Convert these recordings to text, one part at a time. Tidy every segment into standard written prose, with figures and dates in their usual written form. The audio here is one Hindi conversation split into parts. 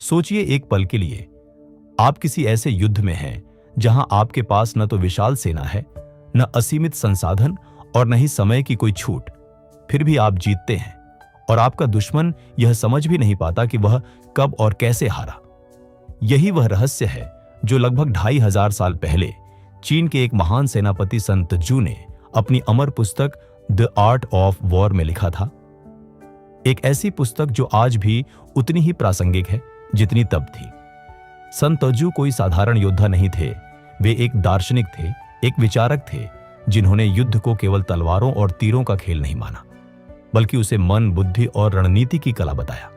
सोचिए एक पल के लिए, आप किसी ऐसे युद्ध में हैं जहां आपके पास न तो विशाल सेना है, न असीमित संसाधन और न ही समय की कोई छूट। फिर भी आप जीतते हैं और आपका दुश्मन यह समझ भी नहीं पाता कि वह कब और कैसे हारा। यही वह रहस्य है जो लगभग 2500 साल पहले चीन के एक महान सेनापति संत तजू ने अपनी अमर पुस्तक द आर्ट ऑफ वॉर में लिखा था। एक ऐसी पुस्तक जो आज भी उतनी ही प्रासंगिक है जितनी तब थी। संत तजू कोई साधारण योद्धा नहीं थे, वे एक दार्शनिक थे, एक विचारक थे जिन्होंने युद्ध को केवल तलवारों और तीरों का खेल नहीं माना, बल्कि उसे मन, बुद्धि और रणनीति की कला बताया।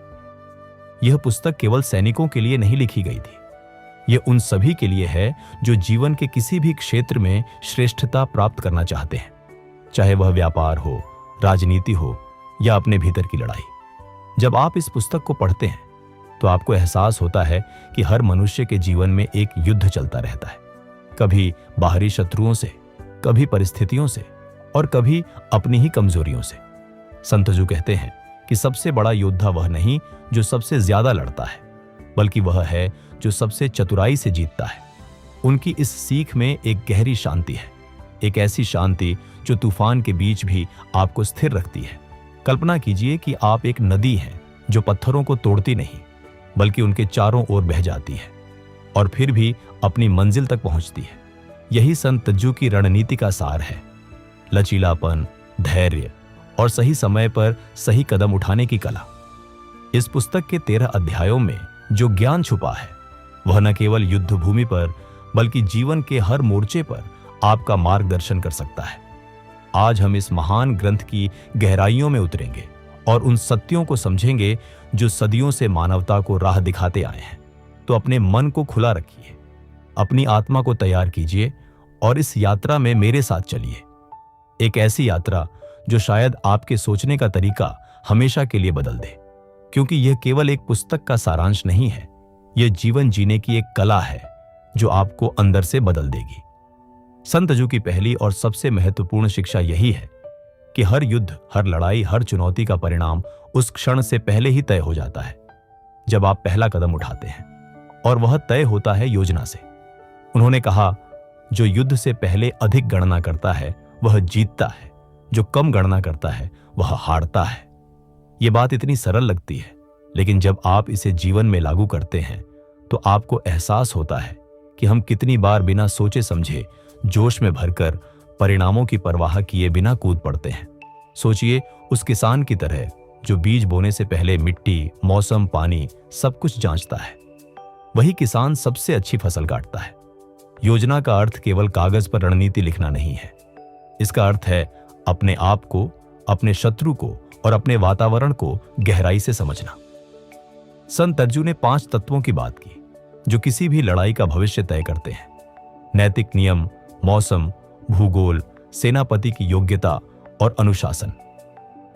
यह पुस्तक केवल सैनिकों के लिए नहीं लिखी गई थी, यह उन सभी के लिए है जो जीवन के किसी भी क्षेत्र में श्रेष्ठता प्राप्त करना चाहते हैं, चाहे वह व्यापार हो, राजनीति हो या अपने भीतर की लड़ाई। जब आप इस पुस्तक को पढ़ते हैं तो आपको एहसास होता है कि हर मनुष्य के जीवन में एक युद्ध चलता रहता है, कभी बाहरी शत्रुओं से, कभी परिस्थितियों से और कभी अपनी ही कमजोरियों से। संत तजू कहते हैं कि सबसे बड़ा योद्धा वह नहीं जो सबसे ज्यादा लड़ता है, बल्कि वह है जो सबसे चतुराई से जीतता है। उनकी इस सीख में एक गहरी शांति है, एक ऐसी शांति जो तूफान के बीच भी आपको स्थिर रखती है। कल्पना कीजिए कि आप एक नदी हैं जो पत्थरों को तोड़ती नहीं, बल्कि उनके चारों ओर बह जाती है और फिर भी अपनी मंजिल तक पहुंचती है। यही संत तजू की रणनीति का सार है, लचीलापन, धैर्य और सही समय पर सही कदम उठाने की कला। इस पुस्तक के 13 अध्यायों में जो ज्ञान छुपा है वह न केवल युद्ध भूमि पर बल्कि जीवन के हर मोर्चे पर आपका मार्गदर्शन कर सकता है। आज हम इस महान ग्रंथ की गहराइयों में उतरेंगे और उन सत्यों को समझेंगे जो सदियों से मानवता को राह दिखाते आए हैं। तो अपने मन को खुला रखिए, अपनी आत्मा को तैयार कीजिए और इस यात्रा में मेरे साथ चलिए। एक ऐसी यात्रा जो शायद आपके सोचने का तरीका हमेशा के लिए बदल दे, क्योंकि यह केवल एक पुस्तक का सारांश नहीं है, यह जीवन जीने की एक कला है जो आपको अंदर से बदल देगी। संत तजू की पहली और सबसे महत्वपूर्ण शिक्षा यही है कि हर युद्ध, हर लड़ाई, हर चुनौती का परिणाम उस क्षण से पहले ही तय हो जाता है जब आप पहला कदम उठाते हैं, और वह तय होता है योजना से। उन्होंने कहा, जो युद्ध से पहले अधिक गणना करता है वह जीतता है, जो कम गणना करता है वह हारता है। यह बात इतनी सरल लगती है, लेकिन जब आप इसे जीवन में लागू करते हैं तो आपको एहसास होता है कि हम कितनी बार बिना सोचे समझे जोश में भरकर परिणामों की परवाह किए बिना कूद पड़ते हैं। सोचिए उस किसान की तरह जो बीज बोने से पहले मिट्टी, मौसम, पानी सब कुछ जांचता है। वही किसान सबसे अच्छी फसल काटता है। योजना का अर्थ केवल कागज पर रणनीति लिखना नहीं है, इसका अर्थ है अपने आप को, अपने शत्रु को और अपने वातावरण को गहराई से समझना। संत तजू ने 5 तत्वों की बात की जो किसी भी लड़ाई का भविष्य तय करते हैं: नैतिक नियम, मौसम, भूगोल, सेनापति की योग्यता और अनुशासन।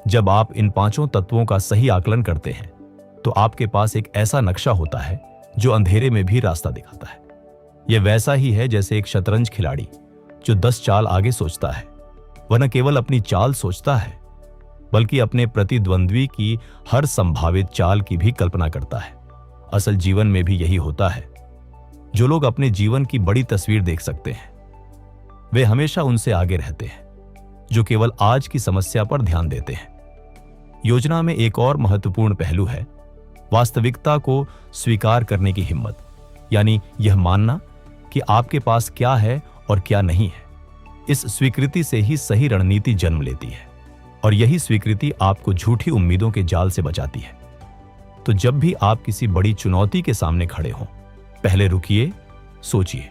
जब आप इन 5 तत्वों का सही आकलन करते हैं तो आपके पास एक ऐसा नक्शा होता है जो अंधेरे में भी रास्ता दिखाता है। यह वैसा ही है जैसे एक शतरंज खिलाड़ी जो 10 चाल आगे सोचता है। वह न केवल अपनी चाल सोचता है बल्कि अपने प्रतिद्वंद्वी की हर संभावित चाल की भी कल्पना करता है। असल जीवन में भी यही होता है। जो लोग अपने जीवन की बड़ी तस्वीर देख सकते हैं वे हमेशा उनसे आगे रहते हैं जो केवल आज की समस्या पर ध्यान देते हैं। योजना में एक और महत्वपूर्ण पहलू है वास्तविकता को स्वीकार करने की हिम्मत, यानी यह मानना कि आपके पास क्या है और क्या नहीं है। इस स्वीकृति से ही सही रणनीति जन्म लेती है और यही स्वीकृति आपको झूठी उम्मीदों के जाल से बचाती है। तो जब भी आप किसी बड़ी चुनौती के सामने खड़े हों, पहले रुकिए, सोचिए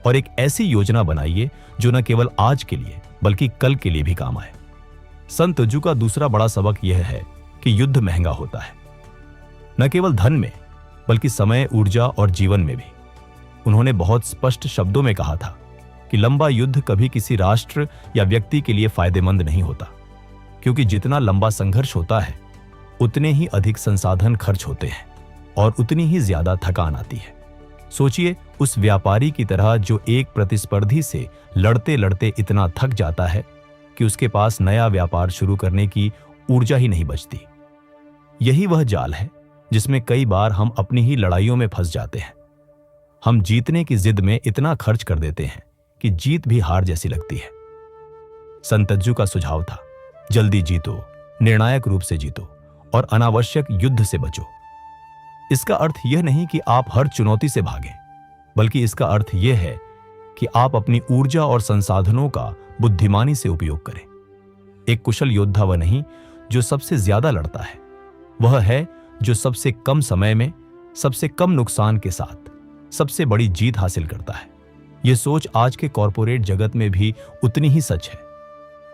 और एक ऐसी योजना बनाइए जो न केवल आज के लिए बल्कि कल के लिए भी काम आए। संत तजू का दूसरा बड़ा सबक यह है कि युद्ध महंगा होता है, न केवल धन में बल्कि समय, ऊर्जा और जीवन में भी। उन्होंने बहुत स्पष्ट शब्दों में कहा था कि लंबा युद्ध कभी किसी राष्ट्र या व्यक्ति के लिए फायदेमंद नहीं होता, क्योंकि जितना लंबा संघर्ष होता है उतने ही अधिक संसाधन खर्च होते हैं और उतनी ही ज्यादा थकान आती है। सोचिए उस व्यापारी की तरह जो एक प्रतिस्पर्धी से लड़ते लड़ते इतना थक जाता है कि उसके पास नया व्यापार शुरू करने की ऊर्जा ही नहीं बचती। यही वह जाल है जिसमें कई बार हम अपनी ही लड़ाइयों में फंस जाते हैं। हम जीतने की जिद में इतना खर्च कर देते हैं कि जीत भी हार जैसी लगती है। संतज्जु का सुझाव था, जल्दी जीतो, निर्णायक रूप से जीतो और अनावश्यक युद्ध से बचो। इसका अर्थ यह नहीं कि आप हर चुनौती से भागें, बल्कि इसका अर्थ यह है कि आप अपनी ऊर्जा और संसाधनों का बुद्धिमानी से उपयोग करें। एक कुशल योद्धा वह नहीं जो सबसे ज्यादा लड़ता है, वह है जो सबसे कम समय में, सबसे कम नुकसान के साथ सबसे बड़ी जीत हासिल करता है। यह सोच आज के कॉरपोरेट जगत में भी उतनी ही सच है।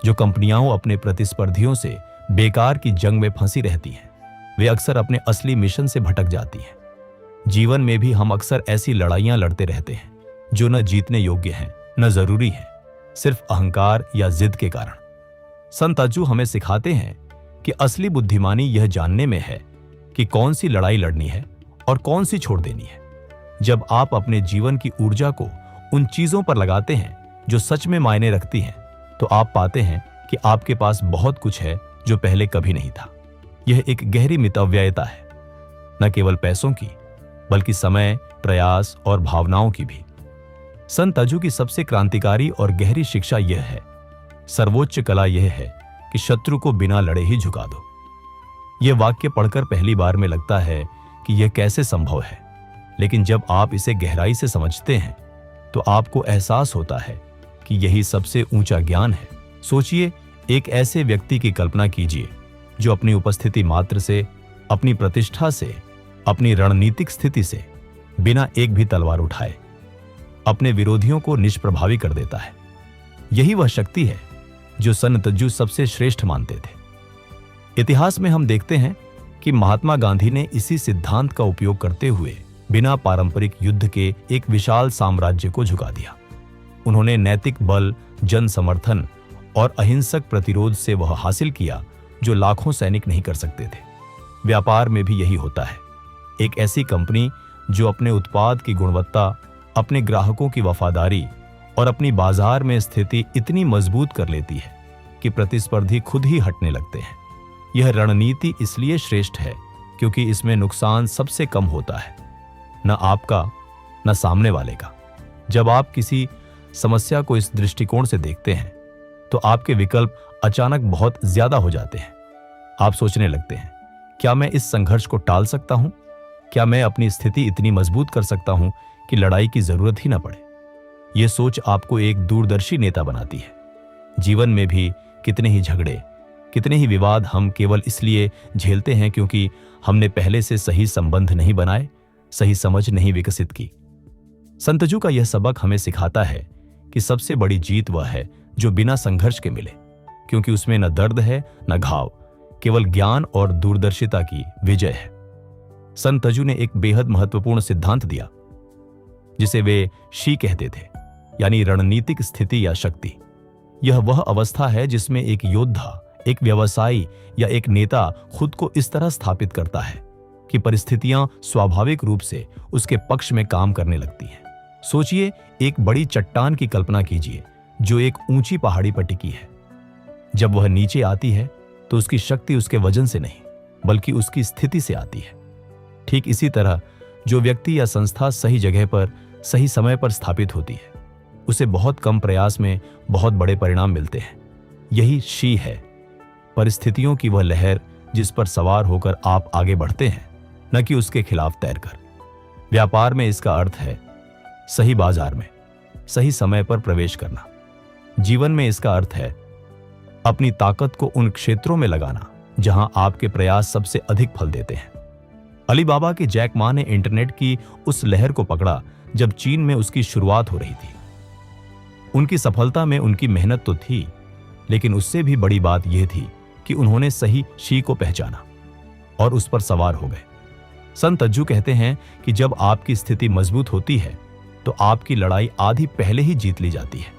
जो कंपनियां अपने प्रतिस्पर्धियों से बेकार की जंग में फंसी रहती हैं, वे अक्सर अपने असली मिशन से भटक जाती हैं। जीवन में भी हम अक्सर ऐसी लड़ाइयां लड़ते रहते हैं जो न जीतने योग्य हैं, न जरूरी हैं, सिर्फ अहंकार या जिद के कारण। संतज्जु हमें सिखाते हैं कि असली बुद्धिमानी यह जानने में है कि कौन सी लड़ाई लड़नी है और कौन सी छोड़ देनी है। जब आप अपने जीवन की ऊर्जा को उन चीजों पर लगाते हैं जो सच में मायने रखती हैं, तो आप पाते हैं कि आपके पास बहुत कुछ है जो पहले कभी नहीं था। यह एक गहरी मितव्ययता है, न केवल पैसों की, बल्कि समय, प्रयास और भावनाओं की भी। संतज्जु की सबसे क्रांतिकारी और गहरी शिक्षा यह है, सर्वोच्च कला यह है कि शत्रु को बिना लड़े ही झुका दो। यह वाक्य पढ़कर पहली बार में लगता है कि यह कैसे संभव है, लेकिन जब आप इसे गहराई से समझते हैं तो आपको एहसास होता है कि यही सबसे ऊंचा ज्ञान है। सोचिए, एक ऐसे व्यक्ति की कल्पना कीजिए जो अपनी उपस्थिति मात्र से, अपनी प्रतिष्ठा से, अपनी रणनीतिक स्थिति से बिना एक भी तलवार उठाए अपने विरोधियों को निष्प्रभावी कर देता है। यही वह शक्ति है जो संतज्जु सबसे श्रेष्ठ मानते थे। इतिहास में हम देखते हैं कि महात्मा गांधी ने इसी सिद्धांत का उपयोग करते हुए बिना पारंपरिक युद्ध के एक विशाल साम्राज्य को झुका दिया। उन्होंने नैतिक बल, जन समर्थन और अहिंसक प्रतिरोध से वह हासिल किया जो लाखों सैनिक नहीं कर सकते थे। व्यापार में भी यही होता है। एक ऐसी कंपनी जो अपने उत्पाद की गुणवत्ता, अपने ग्राहकों की वफादारी और अपनी बाजार में स्थिति इतनी मजबूत कर लेती है कि प्रतिस्पर्धी खुद ही हटने लगते हैं। यह रणनीति इसलिए श्रेष्ठ है क्योंकि इसमें नुकसान सबसे कम होता है, न आपका न सामने वाले का। जब आप किसी समस्या को इस दृष्टिकोण से देखते हैं तो आपके विकल्प अचानक बहुत ज्यादा हो जाते हैं। आप सोचने लगते हैं, क्या मैं इस संघर्ष को टाल सकता हूं? क्या मैं अपनी स्थिति इतनी मजबूत कर सकता हूं कि लड़ाई की जरूरत ही ना पड़े? यह सोच आपको एक दूरदर्शी नेता बनाती है। जीवन में भी कितने ही झगड़े, कितने ही विवाद हम केवल इसलिए झेलते हैं क्योंकि हमने पहले से सही संबंध नहीं बनाए, सही समझ नहीं विकसित की। संतज्जु का यह सबक हमें सिखाता है कि सबसे बड़ी जीत वह है जो बिना संघर्ष के मिले, क्योंकि उसमें न दर्द है न घाव, केवल ज्ञान और दूरदर्शिता की विजय है। संतज्जु ने एक बेहद महत्वपूर्ण सिद्धांत दिया जिसे वे शी कहते थे, यानी रणनीतिक स्थिति या शक्ति। यह वह अवस्था है जिसमें एक योद्धा, एक व्यवसायी या एक नेता खुद को इस तरह स्थापित करता है कि परिस्थितियां स्वाभाविक रूप से उसके पक्ष में काम करने लगती हैं। सोचिए, एक बड़ी चट्टान की कल्पना कीजिए जो एक ऊंची पहाड़ी पर टिकी है। जब वह नीचे आती है तो उसकी शक्ति उसके वजन से नहीं, बल्कि उसकी स्थिति से आती है। ठीक इसी तरह जो व्यक्ति या संस्था सही जगह पर, सही समय पर स्थापित होती है, उसे बहुत कम प्रयास में बहुत बड़े परिणाम मिलते हैं। यही शी है, परिस्थितियों की वह लहर जिस पर सवार होकर आप आगे बढ़ते हैं, न कि उसके खिलाफ तैरकर। व्यापार में इसका अर्थ है सही बाजार में सही समय पर प्रवेश करना। जीवन में इसका अर्थ है अपनी ताकत को उन क्षेत्रों में लगाना जहां आपके प्रयास सबसे अधिक फल देते हैं। अलीबाबा के जैक मा ने इंटरनेट की उस लहर को पकड़ा जब चीन में उसकी शुरुआत हो रही थी। उनकी सफलता में उनकी मेहनत तो थी, लेकिन उससे भी बड़ी बात यह थी कि उन्होंने सही शी को पहचाना और उस पर सवार हो गए। संतज्जु कहते हैं कि जब आपकी स्थिति मजबूत होती है तो आपकी लड़ाई आधी पहले ही जीत ली जाती है।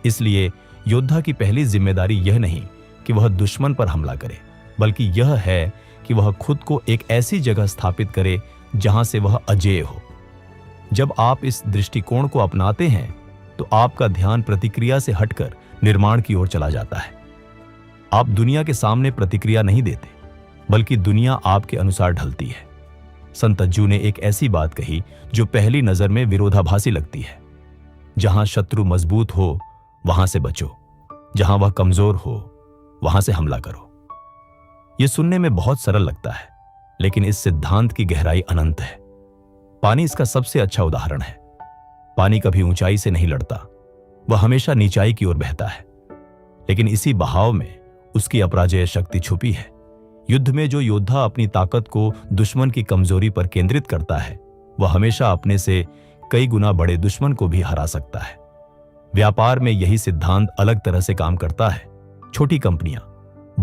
इसलिए योद्धा की पहली जिम्मेदारी यह नहीं कि वह दुश्मन पर हमला करे, बल्कि यह है कि वह खुद को एक ऐसी जगह स्थापित करे जहां से वह अजेय हो। जब आप इस दृष्टिकोण को अपनाते हैं तो आपका ध्यान प्रतिक्रिया से हटकर निर्माण की ओर चला जाता है। आप दुनिया के सामने प्रतिक्रिया नहीं देते, बल्कि दुनिया आपके अनुसार ढलती है। संत तज्जू ने एक ऐसी बात कही जो पहली नजर में विरोधाभासी लगती है। जहां शत्रु मजबूत हो वहां से बचो, जहां वह कमजोर हो वहां से हमला करो। यह सुनने में बहुत सरल लगता है, लेकिन इस सिद्धांत की गहराई अनंत है। पानी इसका सबसे अच्छा उदाहरण है। पानी कभी ऊंचाई से नहीं लड़ता, वह हमेशा नीचाई की ओर बहता है। लेकिन इसी बहाव में उसकी अपराजेय शक्ति छुपी है। युद्ध में जो योद्धा अपनी ताकत को दुश्मन की कमजोरी पर केंद्रित करता है, वह हमेशा अपने से कई गुना बड़े दुश्मन को भी हरा सकता है। व्यापार में यही सिद्धांत अलग तरह से काम करता है। छोटी कंपनियां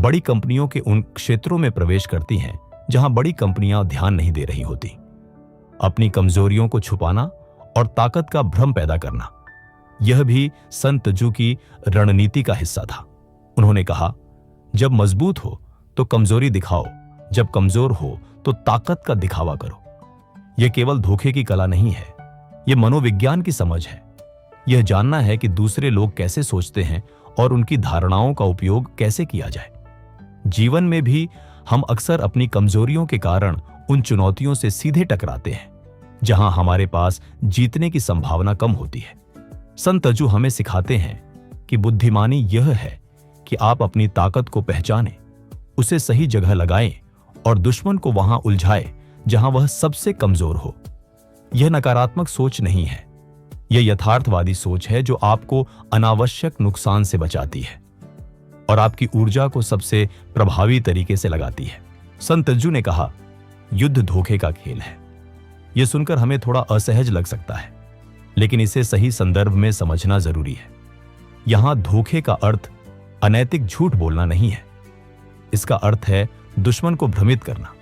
बड़ी कंपनियों के उन क्षेत्रों में प्रवेश करती हैं जहां बड़ी कंपनियां ध्यान नहीं दे रही होती। अपनी कमजोरियों को छुपाना और ताकत का भ्रम पैदा करना, यह भी संत तज्जू की रणनीति का हिस्सा था। उन्होंने कहा, जब मजबूत हो तो कमजोरी दिखाओ, जब कमजोर हो तो ताकत का दिखावा करो। यह केवल धोखे की कला नहीं है, यह मनोविज्ञान की समझ है। यह जानना है कि दूसरे लोग कैसे सोचते हैं और उनकी धारणाओं का उपयोग कैसे किया जाए। जीवन में भी हम अक्सर अपनी कमजोरियों के कारण उन चुनौतियों से सीधे टकराते हैं जहां हमारे पास जीतने की संभावना कम होती है। संत तज्जू हमें सिखाते हैं कि बुद्धिमानी यह है कि आप अपनी ताकत को पहचानें, उसे सही जगह लगाएं और दुश्मन को वहां उलझाएं जहां वह सबसे कमजोर हो। यह नकारात्मक सोच नहीं है, यह यथार्थवादी सोच है जो आपको अनावश्यक नुकसान से बचाती है और आपकी ऊर्जा को सबसे प्रभावी तरीके से लगाती है। संत तज्जू ने कहा, युद्ध धोखे का खेल है। यह सुनकर हमें थोड़ा असहज लग सकता है, लेकिन इसे सही संदर्भ में समझना जरूरी है। यहां धोखे का अर्थ अनैतिक झूठ बोलना नहीं है। इसका अर्थ है दुश्मन को भ्रमित करना,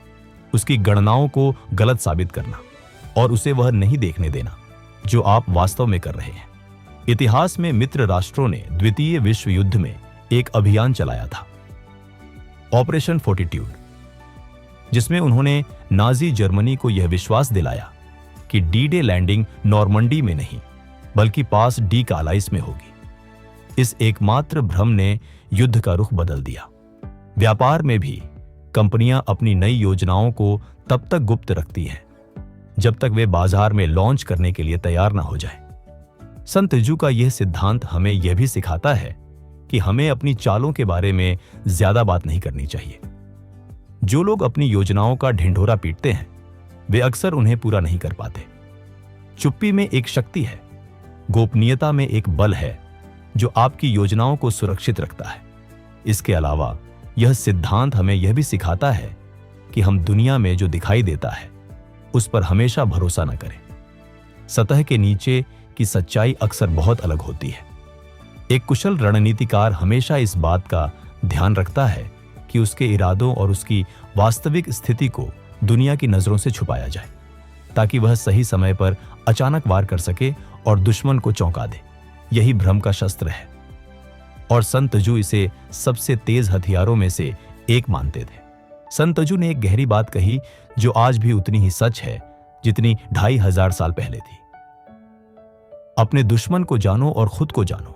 उसकी गणनाओं को गलत साबित करना और उसे वह नहीं देखने देना जो आप वास्तव में कर रहे हैं। इतिहास में मित्र राष्ट्रों ने द्वितीय विश्व युद्ध में एक अभियान चलाया था, ऑपरेशन फोर्टिट्यूड, जिसमें उन्होंने नाजी जर्मनी को यह विश्वास दिलाया कि डी-डे लैंडिंग नॉर्मंडी में नहीं बल्कि पास डी कालाइस में होगी। इस एकमात्र भ्रम ने युद्ध का रुख बदल दिया। व्यापार में भी कंपनियां अपनी नई योजनाओं को तब तक गुप्त रखती हैं जब तक वे बाजार में लॉन्च करने के लिए तैयार ना हो जाए। संत तज्जू का यह सिद्धांत हमें यह भी सिखाता है कि हमें अपनी चालों के बारे में ज्यादा बात नहीं करनी चाहिए। जो लोग अपनी योजनाओं का ढिंढोरा पीटते हैं, वे अक्सर उन्हें पूरा नहीं कर पाते। चुप्पी में एक शक्ति है, गोपनीयता में एक बल है जो आपकी योजनाओं को सुरक्षित रखता है। इसके अलावा यह सिद्धांत हमें यह भी सिखाता है कि हम दुनिया में जो दिखाई देता है उस पर हमेशा भरोसा न करें। सतह के नीचे की सच्चाई अक्सर बहुत अलग होती है। एक कुशल रणनीतिकार हमेशा इस बात का ध्यान रखता है कि उसके इरादों और उसकी वास्तविक स्थिति को दुनिया की नजरों से छुपाया जाए, ताकि वह सही समय पर अचानक वार कर सके और दुश्मन को चौंका दे। यही भ्रम का शस्त्र है और संत तज्जू इसे सबसे तेज हथियारों में से एक मानते थे। संत तज्जू ने एक गहरी बात कही जो आज भी उतनी ही सच है जितनी 2500 साल पहले थी। अपने दुश्मन को जानो और खुद को जानो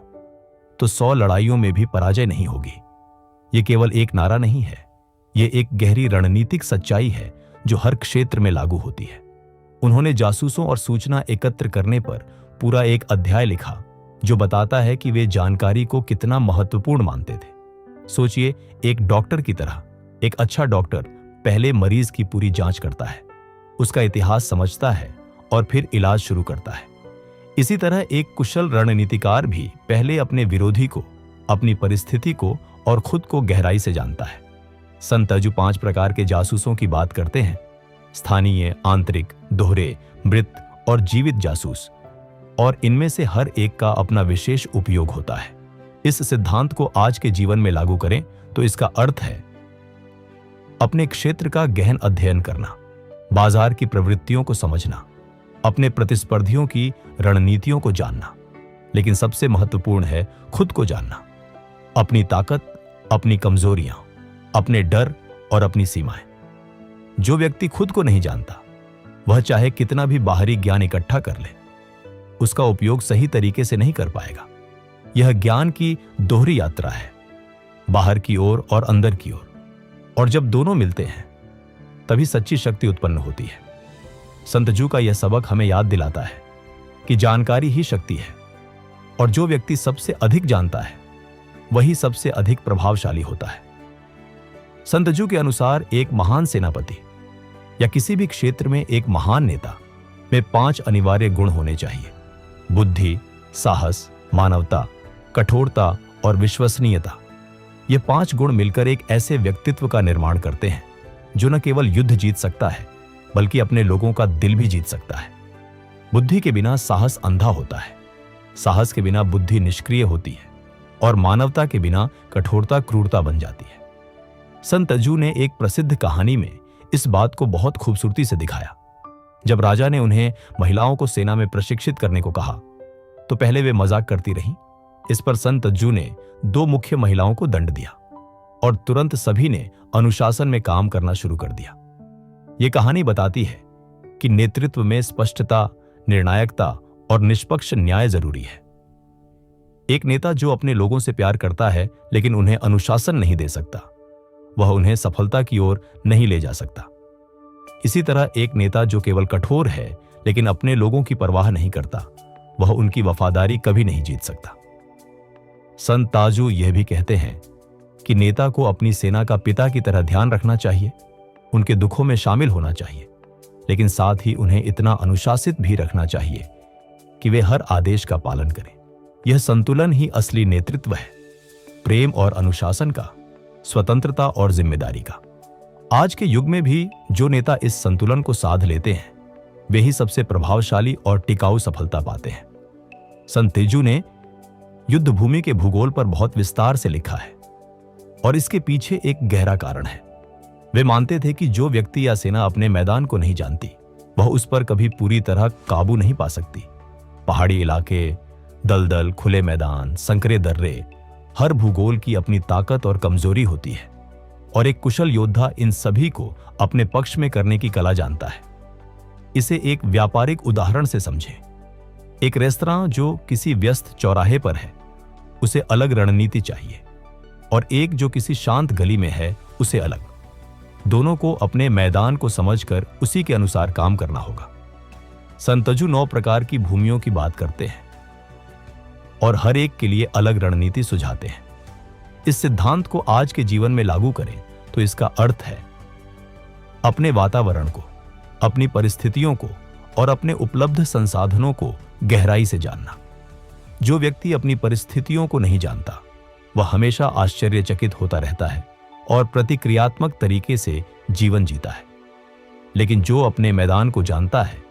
तो 100 लड़ाइयों में भी पराजय नहीं होगी। यह केवल एक नारा नहीं है, यह एक गहरी रणनीतिक सच्चाई है जो हर क्षेत्र में लागू होती है। उन्होंने जासूसों और सूचना एकत्र करने पर पूरा एक अध्याय लिखा जो बताता है कि वे जानकारी को कितना महत्वपूर्ण मानते थे। सोचिए, एक डॉक्टर की तरह एक अच्छा डॉक्टर पहले मरीज की पूरी जांच करता है, उसका इतिहास समझता है और फिर इलाज शुरू करता है। इसी तरह एक कुशल रणनीतिकार भी पहले अपने विरोधी को, अपनी परिस्थिति को और खुद को गहराई से जानता है। संत तज्जू 5 प्रकार के जासूसों की बात करते हैं: स्थानीय, आंतरिक, दोहरे, मृत और जीवित जासूस, और इनमें से हर एक का अपना विशेष उपयोग होता है। इस सिद्धांत को आज के जीवन में लागू करें तो इसका अर्थ है अपने क्षेत्र का गहन अध्ययन करना, बाजार की प्रवृत्तियों को समझना, अपने प्रतिस्पर्धियों की रणनीतियों को जानना, लेकिन सबसे महत्वपूर्ण है खुद को जानना, अपनी ताकत, अपनी कमजोरियां, अपने डर और अपनी सीमाएं। जो व्यक्ति खुद को नहीं जानता, वह चाहे कितना भी बाहरी ज्ञान इकट्ठा कर ले, उसका उपयोग सही तरीके से नहीं कर पाएगा। यह ज्ञान की दोहरी यात्रा है, बाहर की ओर और अंदर की ओर, और जब दोनों मिलते हैं तभी सच्ची शक्ति उत्पन्न होती है। संतजू का यह सबक हमें याद दिलाता है कि जानकारी ही शक्ति है और जो व्यक्ति सबसे अधिक जानता है वही सबसे अधिक प्रभावशाली होता है। संतजू के अनुसार एक महान सेनापति या किसी भी क्षेत्र में एक महान नेता में 5 अनिवार्य गुण होने चाहिए: बुद्धि, साहस, मानवता, कठोरता और विश्वसनीयता। ये 5 गुण मिलकर एक ऐसे व्यक्तित्व का निर्माण करते हैं जो न केवल युद्ध जीत सकता है बल्कि अपने लोगों का दिल भी जीत सकता है। बुद्धि के बिना साहस अंधा होता है, साहस के बिना बुद्धि निष्क्रिय होती है और मानवता के बिना कठोरता क्रूरता बन जाती है। संतजू ने एक प्रसिद्ध कहानी में इस बात को बहुत खूबसूरती से दिखाया। जब राजा ने उन्हें महिलाओं को सेना में प्रशिक्षित करने को कहा तो पहले वे मजाक करती रहीं। इस पर संतजू ने 2 मुख्य महिलाओं को दंड दिया और तुरंत सभी ने अनुशासन में काम करना शुरू कर दिया। यह कहानी बताती है कि नेतृत्व में स्पष्टता, निर्णायकता और निष्पक्ष न्याय जरूरी है। एक नेता जो अपने लोगों से प्यार करता है लेकिन उन्हें अनुशासन नहीं दे सकता, वह उन्हें सफलता की ओर नहीं ले जा सकता। इसी तरह एक नेता जो केवल कठोर है लेकिन अपने लोगों की परवाह नहीं करता, वह उनकी वफादारी कभी नहीं जीत सकता। संत ताजू यह भी कहते हैं कि नेता को अपनी सेना का पिता की तरह ध्यान रखना चाहिए, उनके दुखों में शामिल होना चाहिए, लेकिन साथ ही उन्हें इतना अनुशासित भी रखना चाहिए कि वे हर आदेश का पालन करें। यह संतुलन ही असली नेतृत्व है, प्रेम और अनुशासन का, स्वतंत्रता और जिम्मेदारी का। आज के युग में भी जो नेता इस संतुलन को साध लेते हैं वे ही सबसे प्रभावशाली और टिकाऊ सफलता पाते हैं। संत तेजू ने युद्ध भूमि के भूगोल पर बहुत विस्तार से लिखा है और इसके पीछे एक गहरा कारण है। वे मानते थे कि जो व्यक्ति या सेना अपने मैदान को नहीं जानती वह उस पर कभी पूरी तरह काबू नहीं पा सकती। पहाड़ी इलाके, दलदल, खुले मैदान, संकरे दर्रे, हर भूगोल की अपनी ताकत और कमजोरी होती है और एक कुशल योद्धा इन सभी को अपने पक्ष में करने की कला जानता है। इसे एक व्यापारिक उदाहरण से समझें। एक रेस्तरां जो किसी व्यस्त चौराहे पर है उसे अलग रणनीति चाहिए और एक जो किसी शांत गली में है उसे अलग। दोनों को अपने मैदान को समझकर उसी के अनुसार काम करना होगा। संतजू 9 प्रकार की भूमियों की बात करते हैं और हर एक के लिए अलग रणनीति सुझाते हैं। इस सिद्धांत को आज के जीवन में लागू करें तो इसका अर्थ है अपने वातावरण को, अपनी परिस्थितियों को और अपने उपलब्ध संसाधनों को गहराई से जानना। जो व्यक्ति अपनी परिस्थितियों को नहीं जानता वह हमेशा आश्चर्यचकित होता रहता है और प्रतिक्रियात्मक तरीके से जीवन जीता है, लेकिन जो अपने मैदान को जानता है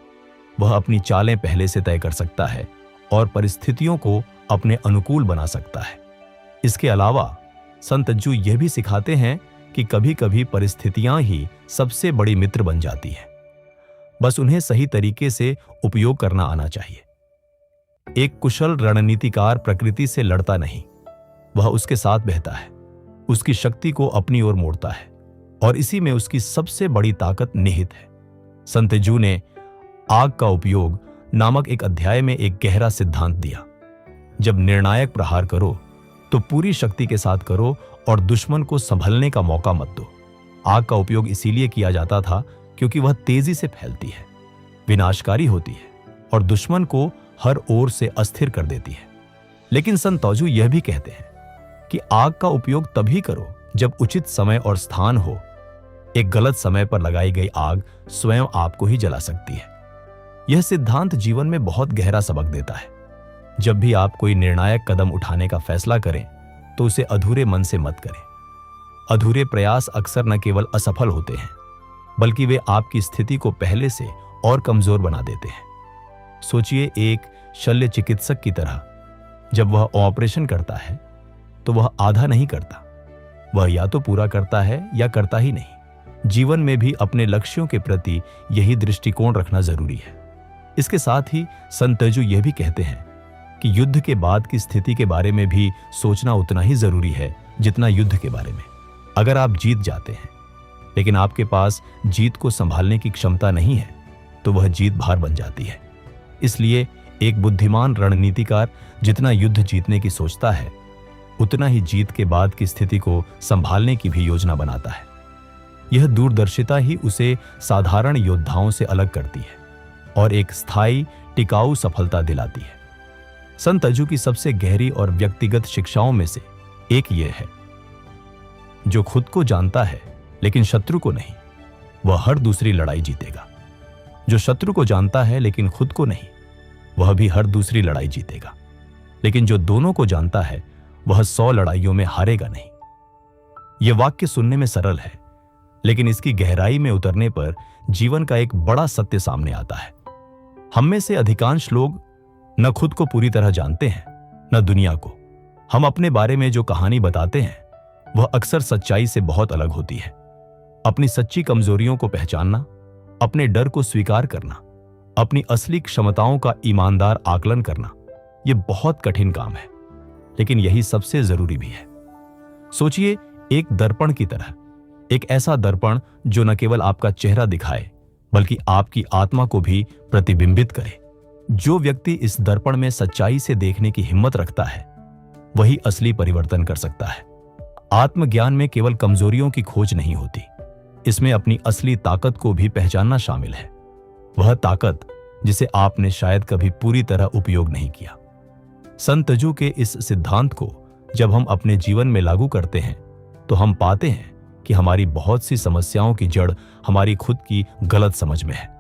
वह अपनी चालें पहले से तय कर सकता है और परिस्थितियों को अपने अनुकूल बना सकता है। इसके अलावा संतजू यह भी सिखाते हैं कि कभी कभी परिस्थितियां ही सबसे बड़ी मित्र बन जाती हैं, बस उन्हें सही तरीके से उपयोग करना आना चाहिए। एक कुशल रणनीतिकार प्रकृति से लड़ता नहीं, वह उसके साथ बहता है, उसकी शक्ति को अपनी ओर मोड़ता है और इसी में उसकी सबसे बड़ी ताकत निहित है। संतजू ने आग का उपयोग नामक एक अध्याय में एक गहरा सिद्धांत दिया। जब निर्णायक प्रहार करो तो पूरी शक्ति के साथ करो और दुश्मन को संभलने का मौका मत दो। आग का उपयोग इसीलिए किया जाता था क्योंकि वह तेजी से फैलती है, विनाशकारी होती है और दुश्मन को हर ओर से अस्थिर कर देती है। लेकिन संत ताजू यह भी कहते हैं कि आग का उपयोग तभी करो जब उचित समय और स्थान हो। एक गलत समय पर लगाई गई आग स्वयं आपको ही जला सकती है। यह सिद्धांत जीवन में बहुत गहरा सबक देता है। जब भी आप कोई निर्णायक कदम उठाने का फैसला करें तो उसे अधूरे मन से मत करें। अधूरे प्रयास अक्सर न केवल असफल होते हैं बल्कि वे आपकी स्थिति को पहले से और कमजोर बना देते हैं। सोचिए, एक शल्य चिकित्सक की तरह जब वह ऑपरेशन करता है तो वह आधा नहीं करता, वह या तो पूरा करता है या करता ही नहीं। जीवन में भी अपने लक्ष्यों के प्रति यही दृष्टिकोण रखना जरूरी है। इसके साथ ही संत तेजू यह भी कहते हैं कि युद्ध के बाद की स्थिति के बारे में भी सोचना उतना ही जरूरी है जितना युद्ध के बारे में। अगर आप जीत जाते हैं लेकिन आपके पास जीत को संभालने की क्षमता नहीं है तो वह जीत भार बन जाती है। इसलिए एक बुद्धिमान रणनीतिकार जितना युद्ध जीतने की सोचता है उतना ही जीत के बाद की स्थिति को संभालने की भी योजना बनाता है। यह दूरदर्शिता ही उसे साधारण योद्धाओं से अलग करती है। और एक स्थायी टिकाऊ सफलता दिलाती है। संत तजु की सबसे गहरी और व्यक्तिगत शिक्षाओं में से एक यह है, जो खुद को जानता है लेकिन शत्रु को नहीं, वह हर दूसरी लड़ाई जीतेगा। जो शत्रु को जानता है लेकिन खुद को नहीं, वह भी हर दूसरी लड़ाई जीतेगा। लेकिन जो दोनों को जानता है, वह 100 लड़ाइयों में हारेगा नहीं। यह वाक्य सुनने में सरल है, लेकिन इसकी गहराई में उतरने पर जीवन का एक बड़ा सत्य सामने आता है। हम में से अधिकांश लोग न खुद को पूरी तरह जानते हैं, न दुनिया को। हम अपने बारे में जो कहानी बताते हैं, वह अक्सर सच्चाई से बहुत अलग होती है। अपनी सच्ची कमजोरियों को पहचानना, अपने डर को स्वीकार करना, अपनी असली क्षमताओं का ईमानदार आकलन करना, यह बहुत कठिन काम है, लेकिन यही सबसे जरूरी भी है। सोचिए, एक दर्पण की तरह, एक ऐसा दर्पण जो न केवल आपका चेहरा दिखाए, बल्कि आपकी आत्मा को भी प्रतिबिंबित करे। जो व्यक्ति इस दर्पण में सच्चाई से देखने की हिम्मत रखता है, वही असली परिवर्तन कर सकता है। आत्मज्ञान में केवल कमजोरियों की खोज नहीं होती, इसमें अपनी असली ताकत को भी पहचानना शामिल है। वह ताकत जिसे आपने शायद कभी पूरी तरह उपयोग नहीं किया। संत तजु के इस सिद्धांत को जब हम अपने जीवन में लागू करते हैं, तो हम पाते हैं कि हमारी बहुत सी समस्याओं की जड़ हमारी खुद की गलत समझ में है।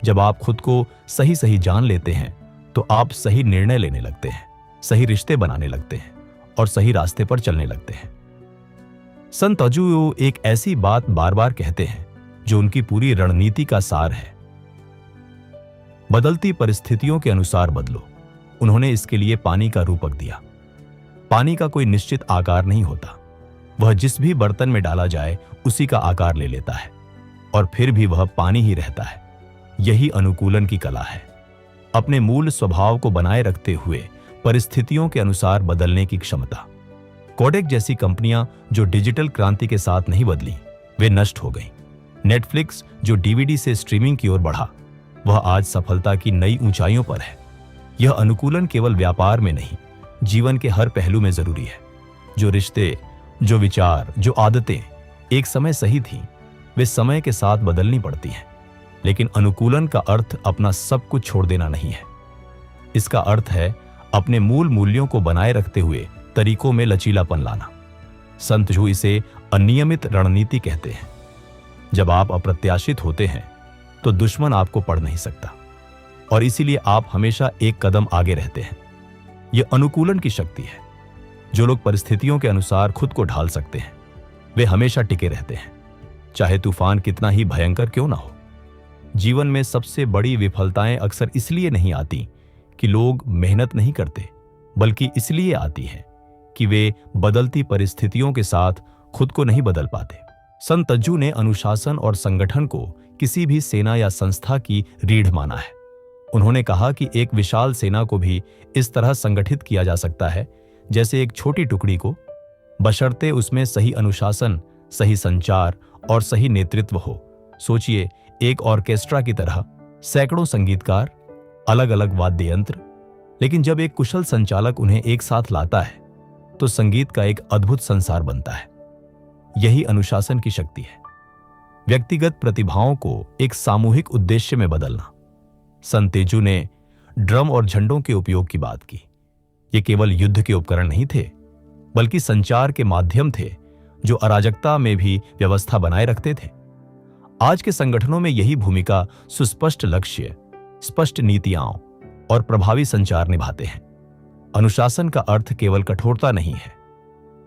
जब आप खुद को सही सही जान लेते हैं, तो आप सही निर्णय लेने लगते हैं, सही रिश्ते बनाने लगते हैं और सही रास्ते पर चलने लगते हैं। संत तजु एक ऐसी बात बार बार कहते हैं जो उनकी पूरी रणनीति का सार है। बदलती परिस्थितियों के अनुसार बदलो। उन्होंने इसके लिए पानी का रूपक दिया। पानी का कोई निश्चित आकार नहीं होता, वह जिस भी बर्तन में डाला जाए उसी का आकार ले लेता है, और फिर भी वह पानी ही रहता है। यही अनुकूलन की कला है, अपने मूल स्वभाव को बनाए रखते हुए परिस्थितियों के अनुसार बदलने की क्षमता। कोडेक जैसी कंपनियां जो डिजिटल क्रांति के साथ नहीं बदली, वे नष्ट हो गईं। नेटफ्लिक्स जो डीवीडी से स्ट्रीमिंग की ओर बढ़ा, वह आज सफलता की नई ऊंचाइयों पर है। यह अनुकूलन केवल व्यापार में नहीं, जीवन के हर पहलू में जरूरी है। जो रिश्ते, जो विचार, जो आदतें एक समय सही थीं, वे समय के साथ बदलनी पड़ती हैं। लेकिन अनुकूलन का अर्थ अपना सब कुछ छोड़ देना नहीं है। इसका अर्थ है अपने मूल मूल्यों को बनाए रखते हुए तरीकों में लचीलापन लाना। संत तजु इसे अनियमित रणनीति कहते हैं। जब आप अप्रत्याशित होते हैं, तो दुश्मन आपको पढ़ नहीं सकता, और इसीलिए आप हमेशा एक कदम आगे रहते हैं। यह अनुकूलन की शक्ति है। जो लोग परिस्थितियों के अनुसार खुद को ढाल सकते हैं, वे हमेशा टिके रहते हैं, चाहे तूफान कितना ही भयंकर क्यों ना हो। जीवन में सबसे बड़ी विफलताएं अक्सर इसलिए नहीं आती कि लोग मेहनत नहीं करते, बल्कि इसलिए आती हैं कि वे बदलती परिस्थितियों के साथ खुद को नहीं बदल पाते। संत तजु ने अनुशासन और संगठन को किसी भी सेना या संस्था की रीढ़ माना है। उन्होंने कहा कि एक विशाल सेना को भी इस तरह संगठित किया जा सकता है जैसे एक छोटी टुकड़ी को, बशर्ते उसमें सही अनुशासन, सही संचार और सही नेतृत्व हो। सोचिए, एक ऑर्केस्ट्रा की तरह सैकड़ों संगीतकार, अलग अलग वाद्य यंत्र, लेकिन जब एक कुशल संचालक उन्हें एक साथ लाता है, तो संगीत का एक अद्भुत संसार बनता है। यही अनुशासन की शक्ति है, व्यक्तिगत प्रतिभाओं को एक सामूहिक उद्देश्य में बदलना। संत तजु ने ड्रम और झंडों के उपयोग की बात की। ये केवल युद्ध के उपकरण नहीं थे, बल्कि संचार के माध्यम थे जो अराजकता में भी व्यवस्था बनाए रखते थे। आज के संगठनों में यही भूमिका सुस्पष्ट लक्ष्य, स्पष्ट नीतियां और प्रभावी संचार निभाते हैं। अनुशासन का अर्थ केवल कठोरता नहीं है,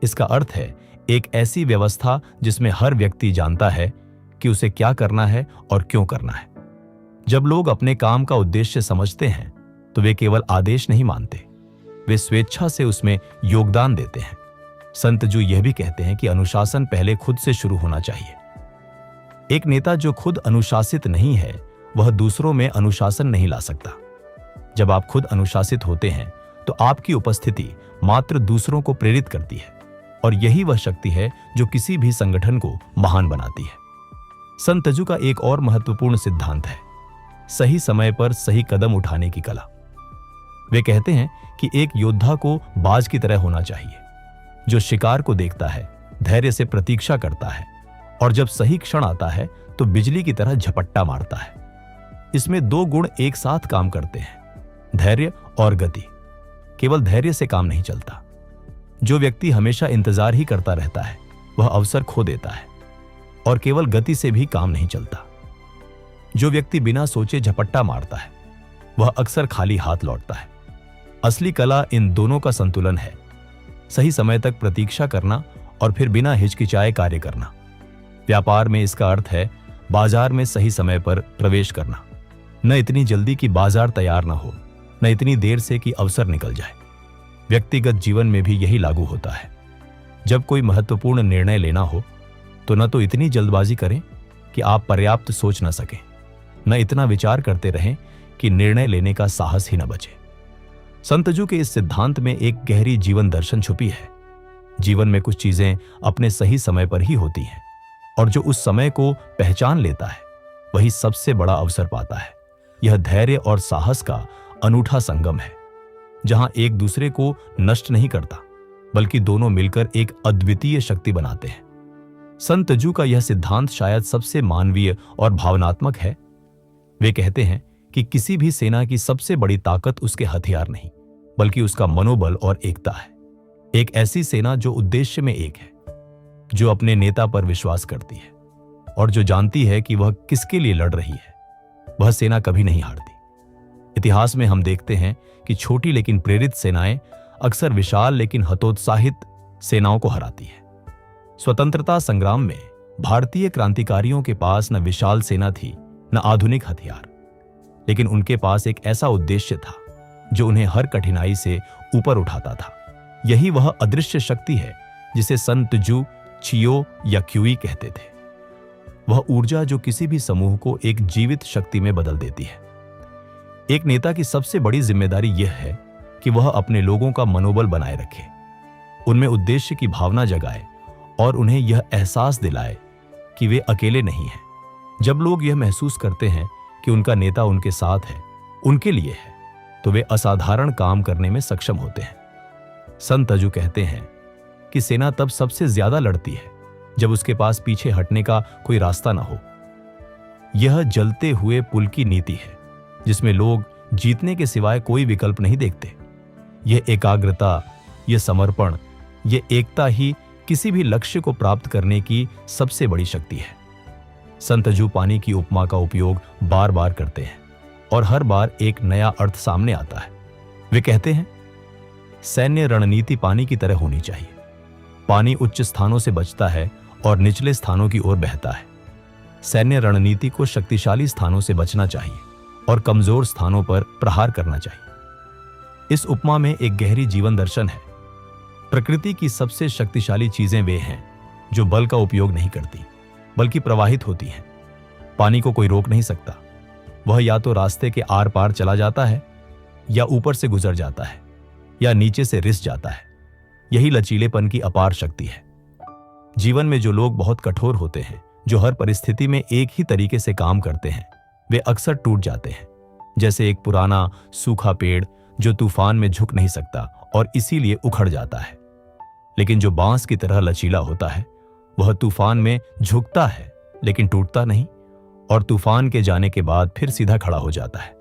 इसका अर्थ है एक ऐसी व्यवस्था जिसमें हर व्यक्ति जानता है कि उसे क्या करना है और क्यों करना है। जब लोग अपने काम का उद्देश्य समझते हैं, तो वे केवल आदेश नहीं मानते, वे स्वेच्छा से उसमें योगदान देते हैं। संत तजु यह भी कहते हैं कि अनुशासन पहले खुद से शुरू होना चाहिए। एक नेता जो खुद अनुशासित नहीं है, वह दूसरों में अनुशासन नहीं ला सकता। जब आप खुद अनुशासित होते हैं, तो आपकी उपस्थिति मात्र दूसरों को प्रेरित करती है, और यही वह शक्ति है जो किसी भी संगठन को महान बनाती है। संत तजु का एक और महत्वपूर्ण सिद्धांत है सही समय पर सही कदम उठाने की कला। वे कहते हैं कि एक योद्धा को बाज की तरह होना चाहिए, जो शिकार को देखता है, धैर्य से प्रतीक्षा करता है, और जब सही क्षण आता है तो बिजली की तरह झपट्टा मारता है। इसमें दो गुण एक साथ काम करते हैं, धैर्य और गति। केवल धैर्य से काम नहीं चलता। जो व्यक्ति हमेशा इंतजार ही करता रहता है वह अवसर खो देता है, और केवल गति से भी काम नहीं चलता। जो व्यक्ति बिना सोचे झपट्टा मारता है वह अक्सर खाली हाथ लौटता है। असली कला इन दोनों का संतुलन है, सही समय तक प्रतीक्षा करना और फिर बिना हिचकिचाए कार्य करना। व्यापार में इसका अर्थ है बाजार में सही समय पर प्रवेश करना, न इतनी जल्दी कि बाजार तैयार न हो, न इतनी देर से कि अवसर निकल जाए। व्यक्तिगत जीवन में भी यही लागू होता है। जब कोई महत्वपूर्ण निर्णय लेना हो तो न तो इतनी जल्दबाजी करें कि आप पर्याप्त सोच न सकें, न इतना विचार करते रहें कि निर्णय लेने का साहस ही न बचे। संतजू के इस सिद्धांत में एक गहरी जीवन दर्शन छुपी है। जीवन में कुछ चीजें अपने सही समय पर ही होती हैं, और जो उस समय को पहचान लेता है वही सबसे बड़ा अवसर पाता है। यह धैर्य और साहस का अनूठा संगम है, जहां एक दूसरे को नष्ट नहीं करता बल्कि दोनों मिलकर एक अद्वितीय शक्ति बनाते हैं। संत जू का यह सिद्धांत शायद सबसे मानवीय और भावनात्मक है। वे कहते हैं कि किसी भी सेना की सबसे बड़ी ताकत उसके हथियार नहीं बल्कि उसका मनोबल और एकता है। एक ऐसी सेना जो उद्देश्य में एक है, जो अपने नेता पर विश्वास करती है और जो जानती है कि वह किसके लिए लड़ रही है, वह सेना कभी नहीं हारती। इतिहास में हम देखते हैं कि छोटी लेकिन प्रेरित सेनाएं अक्सर विशाल लेकिन हतोत्साहित सेनाओं को हराती है। स्वतंत्रता संग्राम में भारतीय क्रांतिकारियों के पास न विशाल सेना थी न आधुनिक हथियार, लेकिन उनके पास एक ऐसा उद्देश्य था जो उन्हें हर कठिनाई से ऊपर उठाता था। यही वह अदृश्य शक्ति है जिसे संत जू चियो या क्यूई कहते थे। वह ऊर्जा जो किसी भी समूह को एक जीवित शक्ति में बदल देती है। एक नेता की सबसे बड़ी जिम्मेदारी यह है कि वह अपने लोगों का मनोबल बनाए रखे, उनमें उद्देश्य की भावना जगाए और उन्हें यह एहसास दिलाए कि वे अकेले नहीं हैं। जब लोग यह महसूस करते हैं कि उनका नेता उनके साथ है, उनके लिए है, तो वे असाधारण काम करने में सक्षम होते हैं। संत अजू कहते हैं कि सेना तब सबसे ज्यादा लड़ती है जब उसके पास पीछे हटने का कोई रास्ता ना हो। यह जलते हुए पुल की नीति है जिसमें लोग जीतने के सिवाय कोई विकल्प नहीं देखते। यह एकाग्रता, यह समर्पण, यह एकता ही किसी भी लक्ष्य को प्राप्त करने की सबसे बड़ी शक्ति है। संत अजू पानी की उपमा का उपयोग बार बार करते हैं और हर बार एक नया अर्थ सामने आता है। वे कहते हैं, सैन्य रणनीति पानी की तरह होनी चाहिए। पानी उच्च स्थानों से बचता है और निचले स्थानों की ओर बहता है। सैन्य रणनीति को शक्तिशाली स्थानों से बचना चाहिए और कमजोर स्थानों पर प्रहार करना चाहिए। इस उपमा में एक गहरी जीवन दर्शन है। प्रकृति की सबसे शक्तिशाली चीजें वे हैं जो बल का उपयोग नहीं करती बल्कि प्रवाहित होती हैं। पानी को कोई रोक नहीं सकता। वह या तो रास्ते के आर पार चला जाता है, या ऊपर से गुजर जाता है, या नीचे से रिस जाता है। यही लचीलेपन की अपार शक्ति है। जीवन में जो लोग बहुत कठोर होते हैं, जो हर परिस्थिति में एक ही तरीके से काम करते हैं, वे अक्सर टूट जाते हैं। जैसे एक पुराना सूखा पेड़ जो तूफान में झुक नहीं सकता और इसीलिए उखड़ जाता है। लेकिन जो बांस की तरह लचीला होता है, वह तूफान में झुकता है लेकिन टूटता नहीं, और तूफान के जाने के बाद फिर सीधा खड़ा हो जाता है।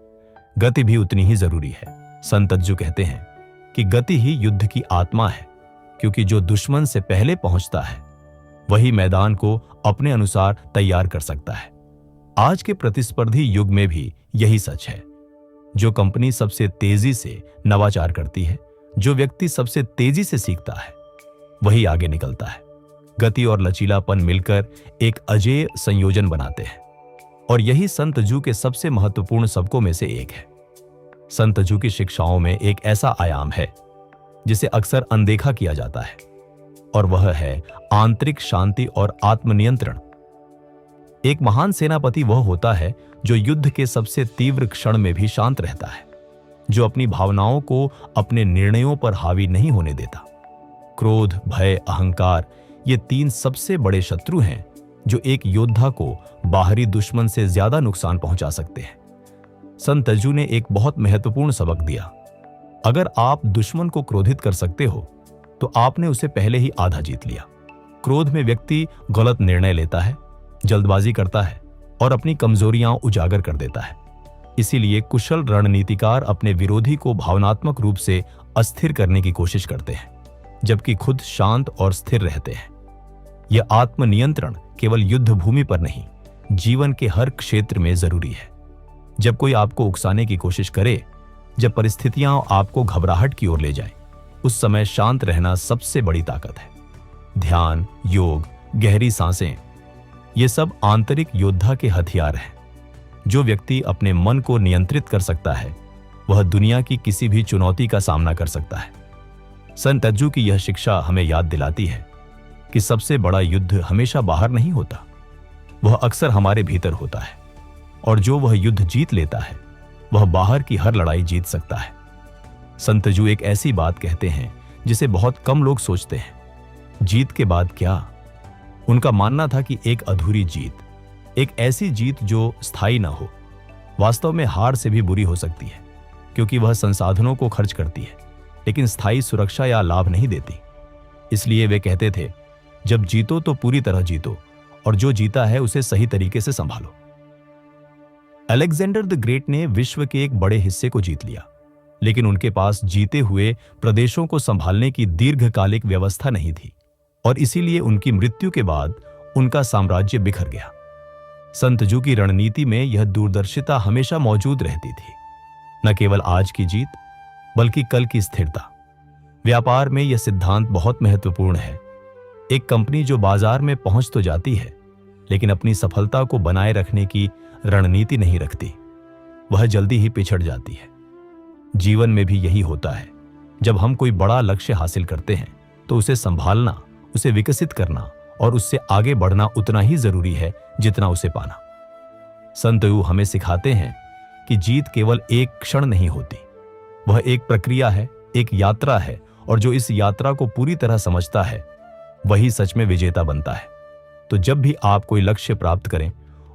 गति भी उतनी ही जरूरी है। संत अज्जू कहते हैं कि गति ही युद्ध की आत्मा है, क्योंकि जो दुश्मन से पहले पहुंचता है वही मैदान को अपने अनुसार तैयार कर सकता है। आज के प्रतिस्पर्धी युग में भी यही सच है। जो कंपनी सबसे तेजी से नवाचार करती है, जो व्यक्ति सबसे तेजी से सीखता है, वही आगे निकलता है। गति और लचीलापन मिलकर एक अजेय संयोजन बनाते हैं, और यही संत जू के सबसे महत्वपूर्ण सबकों में से एक है। संत जू की शिक्षाओं में एक ऐसा आयाम है जिसे अक्सर अनदेखा किया जाता है, और वह है आंतरिक शांति और आत्मनियंत्रण। एक महान सेनापति वह होता है जो युद्ध के सबसे तीव्र क्षण में भी शांत रहता है, जो अपनी भावनाओं को अपने निर्णयों पर हावी नहीं होने देता। क्रोध, भय, अहंकार, ये तीन सबसे बड़े शत्रु हैं जो एक योद्धा को बाहरी दुश्मन से ज्यादा नुकसान पहुंचा सकते हैं। संत अज्जू ने एक बहुत महत्वपूर्ण सबक दिया। अगर आप दुश्मन को क्रोधित कर सकते हो तो आपने उसे पहले ही आधा जीत लिया। क्रोध में व्यक्ति गलत निर्णय लेता है, जल्दबाजी करता है और अपनी कमजोरियां उजागर कर देता है। इसीलिए कुशल रणनीतिकार अपने विरोधी को भावनात्मक रूप से अस्थिर करने की कोशिश करते हैं, जबकि खुद शांत और स्थिर रहते हैं। यह आत्मनियंत्रण केवल युद्ध भूमि पर नहीं, जीवन के हर क्षेत्र में जरूरी है। जब कोई आपको उकसाने की कोशिश करे, जब परिस्थितियां आपको घबराहट की ओर ले जाएं, उस समय शांत रहना सबसे बड़ी ताकत है। ध्यान, योग, गहरी सांसें, ये सब आंतरिक योद्धा के हथियार हैं। जो व्यक्ति अपने मन को नियंत्रित कर सकता है, वह दुनिया की किसी भी चुनौती का सामना कर सकता है। संत तज्जू की यह शिक्षा हमें याद दिलाती है कि सबसे बड़ा युद्ध हमेशा बाहर नहीं होता, वह अक्सर हमारे भीतर होता है। और जो वह युद्ध जीत लेता है, वह बाहर की हर लड़ाई जीत सकता है। संत तज्जू एक ऐसी बात कहते हैं जिसे बहुत कम लोग सोचते हैं, जीत के बाद क्या? उनका मानना था कि एक अधूरी जीत, एक ऐसी जीत जो स्थायी ना हो, वास्तव में हार से भी बुरी हो सकती है, क्योंकि वह संसाधनों को खर्च करती है, लेकिन स्थायी सुरक्षा या लाभ नहीं देती। इसलिए वे कहते थे, जब जीतो तो पूरी तरह जीतो, और जो जीता है उसे सही तरीके से संभालो। अलेक्जेंडर द ग्रेट ने विश्व के एक बड़े हिस्से को जीत लिया, लेकिन उनके पास जीते हुए प्रदेशों को संभालने की दीर्घकालिक व्यवस्था नहीं थी, और इसीलिए उनकी मृत्यु के बाद उनका साम्राज्य बिखर गया। संत तज्जू की रणनीति में यह दूरदर्शिता हमेशा मौजूद रहती थी, न केवल आज की जीत, बल्कि कल की स्थिरता। व्यापार में यह सिद्धांत बहुत महत्वपूर्ण है। एक कंपनी जो बाजार में पहुंच तो जाती है, लेकिन अपनी सफलता को बनाए रखने की रणनीति नहीं रखती, वह जल्दी ही पिछड़ जाती है। जीवन में भी यही होता है। जब हम कोई बड़ा लक्ष्य हासिल करते हैं, तो उसे संभालना, उसे विकसित करना और उससे आगे बढ़ना उतना ही जरूरी है जितना उसे पाना। संत तज्जू हमें सिखाते हैं कि जीत केवल एक क्षण नहीं होती, वह एक प्रक्रिया है, एक यात्रा है, और जो इस यात्रा को पूरी तरह समझता है, वही सच में विजेता बनता है। तो जब भी आप कोई लक्ष्य प्राप्त करें,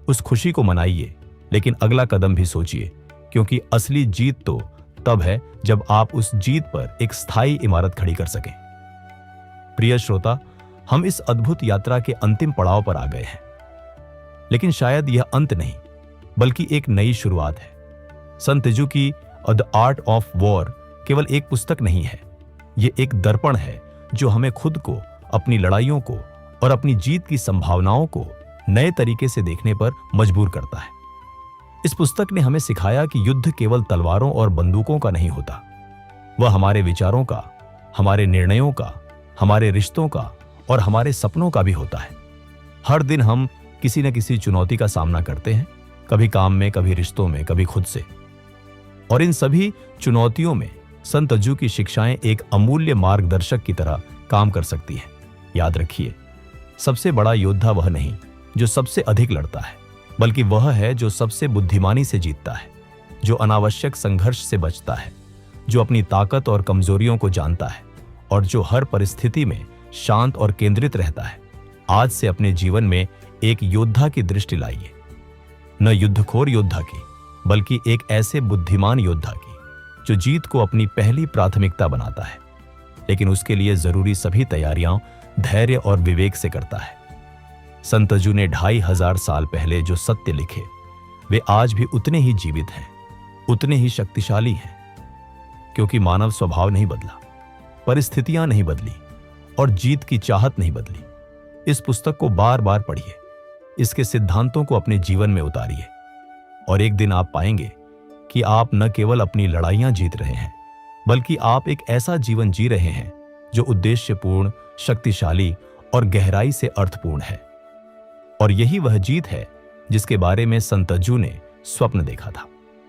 उस खुशी को मनाइए, लेकिन अगला कदम भी सोचिए, क्योंकि असली जीत तो तब है जब आप उस जीत पर एक स्थायी इमारत खड़ी कर सकें। प्रिय श्रोता, हम इस अद्भुत यात्रा के अंतिम पड़ाव पर आ गए हैं, लेकिन शायद यह अंत नहीं, बल्कि एक नई शुरुआत है। संत तज्जू की द आर्ट ऑफ वॉर केवल एक पुस्तक नहीं है, यह एक दर्पण है जो हमें खुद को, अपनी लड़ाइयों को और अपनी जीत की संभावनाओं को नए तरीके से देखने पर मजबूर करता है। इस पुस्तक ने हमें सिखाया कि युद्ध केवल तलवारों और बंदूकों का नहीं होता, वह हमारे विचारों का, हमारे निर्णयों का, हमारे रिश्तों का और हमारे सपनों का भी होता है। हर दिन हम किसी न किसी चुनौती का सामना करते हैं, कभी काम में, कभी रिश्तों में, कभी खुद से। और इन सभी चुनौतियों में संत तज्जू की शिक्षाएं एक अमूल्य मार्गदर्शक की तरह काम कर सकती हैं। याद रखिए, सबसे बड़ा योद्धा वह नहीं जो सबसे अधिक लड़ता है, बल्कि वह है जो सबसे बुद्धिमानी से जीतता है, जो अनावश्यक संघर्ष से बचता है, जो अपनी ताकत और कमजोरियों को जानता है और जो हर परिस्थिति में शांत और केंद्रित रहता है। आज से अपने जीवन में एक योद्धा की दृष्टि लाइए, न युद्धखोर योद्धा की, बल्कि एक ऐसे बुद्धिमान योद्धा की जो जीत को अपनी पहली प्राथमिकता बनाता है, लेकिन उसके लिए जरूरी सभी तैयारियां धैर्य और विवेक से करता है। संत तज्जू ने 2500 साल पहले जो सत्य लिखे, वे आज भी उतने ही जीवित हैं, उतने ही शक्तिशाली हैं, क्योंकि मानव स्वभाव नहीं बदला, परिस्थितियां नहीं बदली और जीत की चाहत नहीं बदली। इस पुस्तक को बार बार पढ़िए, इसके सिद्धांतों को अपने जीवन में उतारिए, और एक दिन आप पाएंगे कि आप न केवल अपनी लड़ाइयां जीत रहे हैं, बल्कि आप एक ऐसा जीवन जी रहे हैं जो उद्देश्यपूर्ण, शक्तिशाली और गहराई से अर्थपूर्ण है। और यही वह जीत है जिसके बारे में संत तज्जू ने स्वप्न देखा था।